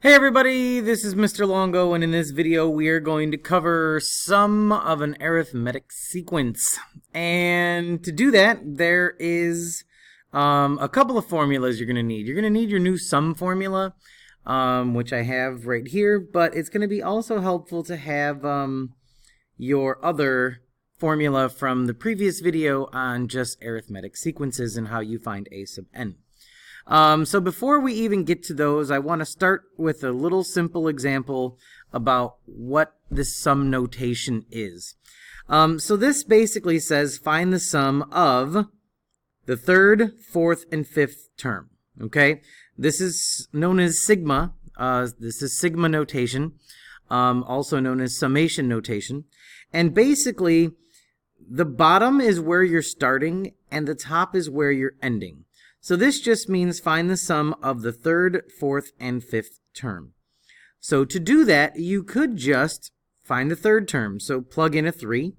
Hey everybody, this is Mr. Longo, and in this video we are going to cover sum of an arithmetic sequence. And to do that, there is a couple of formulas you're going to need. You're going to need your new sum formula, which I have right here, but it's going to be also helpful to have your other formula from the previous video on just arithmetic sequences and how you find a sub n. So before we even get to those, I want to start with a little simple example about what this sum notation is. So this basically says find the sum of the third, fourth, and fifth term. Okay, this is known as sigma. This is sigma notation, also known as summation notation. And basically, the bottom is where you're starting, and the top is where you're ending. So this just means find the sum of the third, fourth, and fifth term. So to do that, you could just find the third term. So plug in a 3,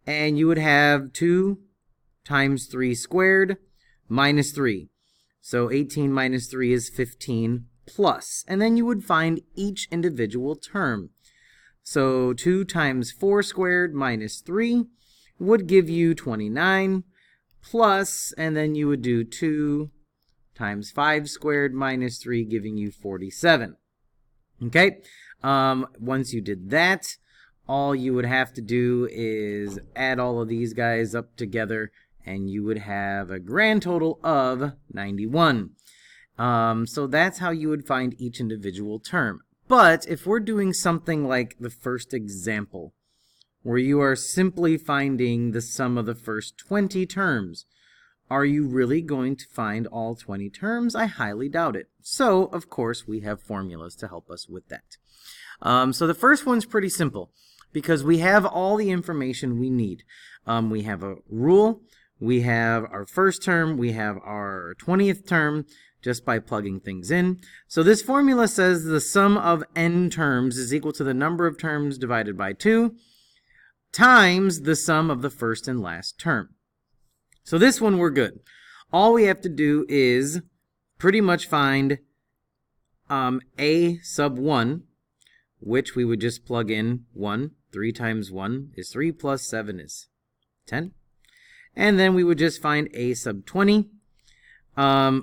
and you would have 2 times 3 squared minus 3. So 18 minus 3 is 15 plus. And then you would find each individual term. So 2 times 4 squared minus 3 would give you 29. Plus, and then you would do 2 times 5 squared minus 3, giving you 47. Okay, once you did that, all you would have to do is add all of these guys up together, and you would have a grand total of 91. So that's how you would find each individual term. But if we're doing something like the first example, where you are simply finding the sum of the first 20 terms. Are you really going to find all 20 terms? I highly doubt it. So, of course, we have formulas to help us with that. So the first one's pretty simple because we have all the information we need. We have a rule, we have our first term, we have our 20th term, just by plugging things in. So this formula says the sum of n terms is equal to the number of terms divided by 2, times the sum of the first and last term. So this one we're good. All we have to do is pretty much find a sub 1, which we would just plug in 1. 3 times 1 is 3 plus 7 is 10. And then we would just find a sub 20,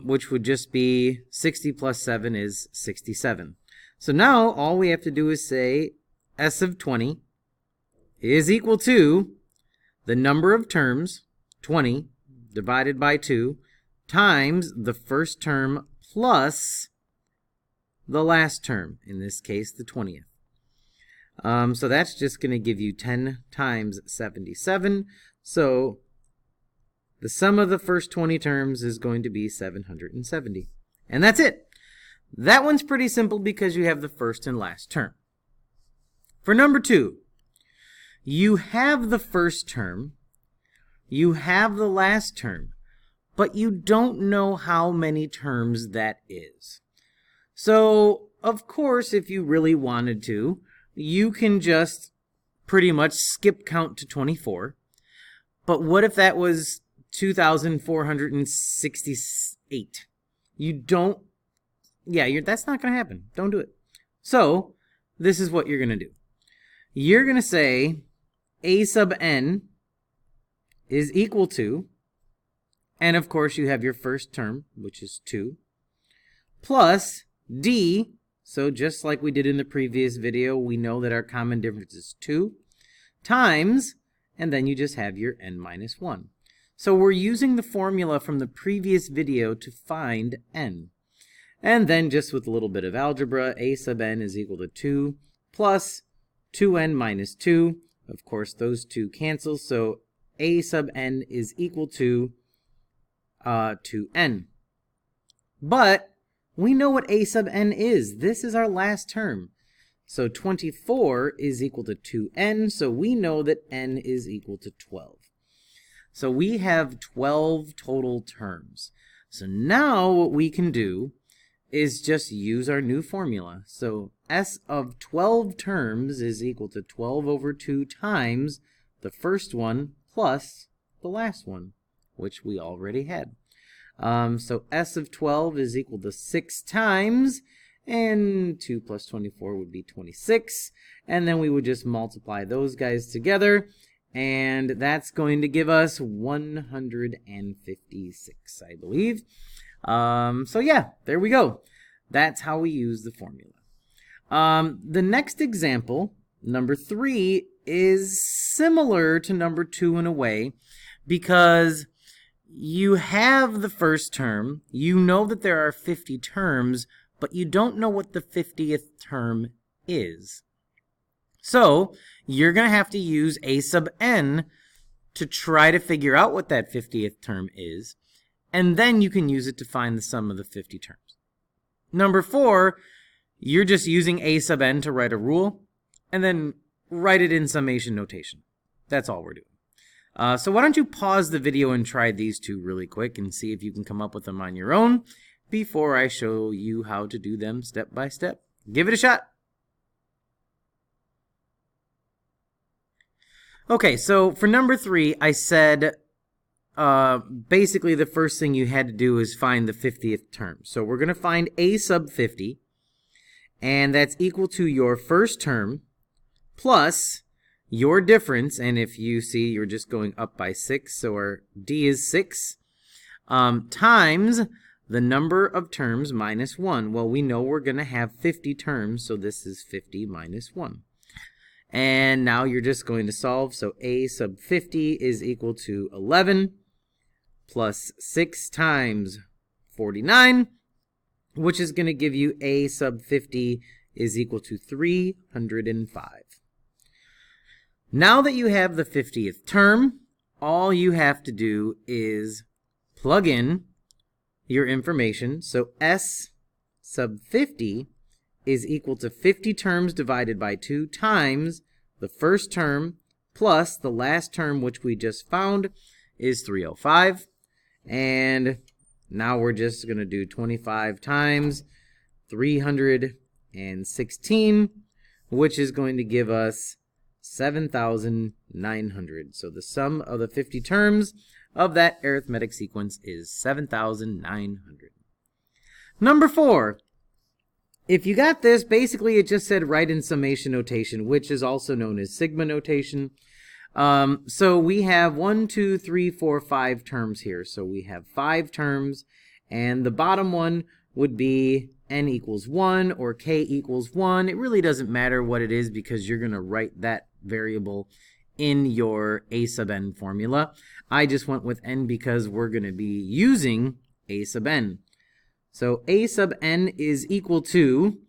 which would just be 60 plus 7 is 67. So now all we have to do is say s of 20 is equal to the number of terms, 20, divided by 2, times the first term plus the last term, in this case, the 20th. So that's just going to give you 10 times 77. So the sum of the first 20 terms is going to be 770. And that's it. That one's pretty simple because you have the first and last term. For number 2, you have the first term, you have the last term, but you don't know how many terms that is. So, of course, if you really wanted to, you can just pretty much skip count to 24. But what if that was 2,468? You don't, that's not going to happen. Don't do it. So, this is what you're going to do. You're going to say a sub n is equal to, and of course you have your first term, which is 2, plus d, so just like we did in the previous video, we know that our common difference is 2, times, and then you just have your n minus 1. So we're using the formula from the previous video to find n. And then just with a little bit of algebra, a sub n is equal to 2 plus 2n minus 2. Of course, those two cancel, so a sub n is equal to 2n. But we know what a sub n is. This is our last term. So 24 is equal to 2n, so we know that n is equal to 12. So we have 12 total terms. So now what we can do is just use our new formula. So s of 12 terms is equal to 12 over 2 times the first one plus the last one, which we already had. So s of 12 is equal to 6 times, And 2 plus 24 would be 26. And then we would just multiply those guys together. And that's going to give us 156, I believe. So yeah, there we go. That's how we use the formula. The next example, number 3, is similar to number 2 in a way, because you have the first term, you know that there are 50 terms, but you don't know what the 50th term is. So you're going to have to use a sub n to try to figure out what that 50th term is, and then you can use it to find the sum of the 50 terms. Number 4, you're just using a sub n to write a rule, and then write it in summation notation. That's all we're doing. So why don't you pause the video and try these two really quick and see if you can come up with them on your own before I show you how to do them step by step. Give it a shot. Okay, so for number 3, I said basically the first thing you had to do is find the 50th term. So we're going to find a sub 50, and that's equal to your first term plus your difference, and if you see, you're just going up by 6, so our d is 6, times the number of terms minus 1. Well, we know we're going to have 50 terms, so this is 50 minus 1. And now you're just going to solve, so a sub 50 is equal to 11 plus 6 times 49, which is going to give you a sub 50 is equal to 305. Now that you have the 50th term, all you have to do is plug in your information. So s sub 50 is equal to 50 terms divided by 2 times the first term plus the last term, which we just found, is 305. And now we're just going to do 25 times 316, which is going to give us 7,900. So the sum of the 50 terms of that arithmetic sequence is 7,900. Number 4. If you got this, basically it just said write in summation notation, which is also known as sigma notation. So we have 1, 2, 3, 4, 5 terms here. So we have 5 terms, and the bottom one would be n equals 1 or k equals 1. It really doesn't matter what it is because you're going to write that variable in your a sub n formula. I just went with n because we're going to be using a sub n. So a sub n is equal to,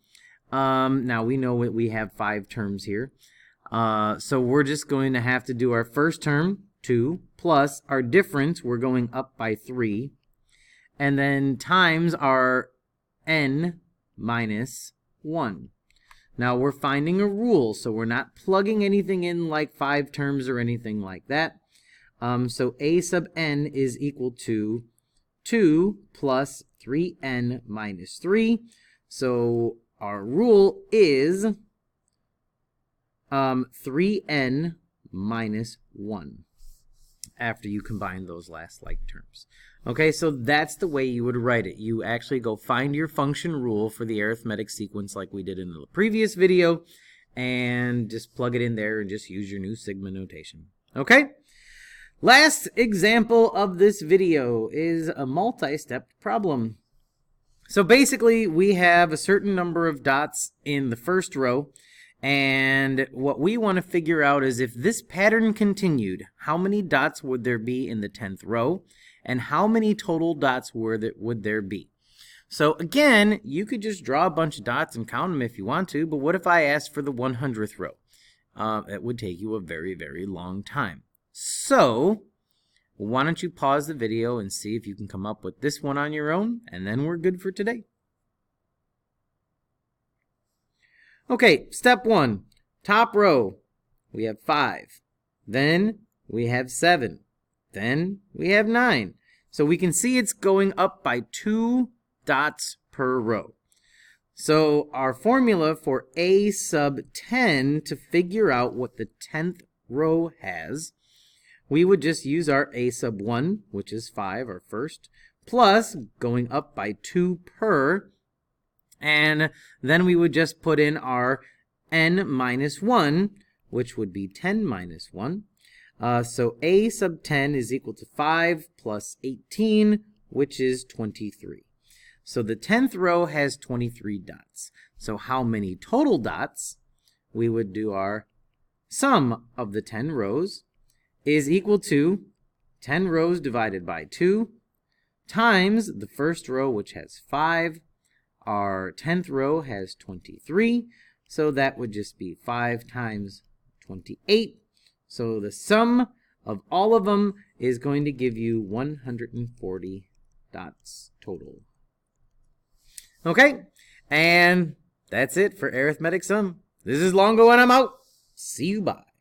now we know we have 5 terms here. So we're just going to have to do our first term, 2, plus our difference, we're going up by 3, and then times our n minus 1. Now we're finding a rule, so we're not plugging anything in like 5 terms or anything like that. So a sub n is equal to 2 plus 3n minus 3. So our rule is 3n minus 1 after you combine those last like terms. Okay, so that's the way you would write it. You actually go find your function rule for the arithmetic sequence like we did in the previous video and just plug it in there and just use your new sigma notation. Okay? Last example of this video is a multi-step problem. So basically we have a certain number of dots in the first row, and what we want to figure out is if this pattern continued, how many dots would there be in the 10th row, and how many total dots would there be? So again, you could just draw a bunch of dots and count them if you want to, but what if I asked for the 100th row? It would take you a very, very long time. So why don't you pause the video and see if you can come up with this one on your own, and then we're good for today. Okay, step 1, top row, we have 5. Then we have 7. Then we have 9. So we can see it's going up by 2 dots per row. So our formula for a sub 10 to figure out what the 10th row has, we would just use our a sub 1, which is 5, our first, plus going up by 2 per, And then we would just put in our n minus 1, which would be 10 minus 1. So a sub 10 is equal to 5 plus 18, which is 23. So the 10th row has 23 dots. So how many total dots? We would do our sum of the 10 rows is equal to 10 rows divided by 2 times the first row, which has 5. Our 10th row has 23, so that would just be 5 times 28. So the sum of all of them is going to give you 140 dots total. Okay, and that's it for arithmetic sum. This is Longo, and I'm out. See you, bye.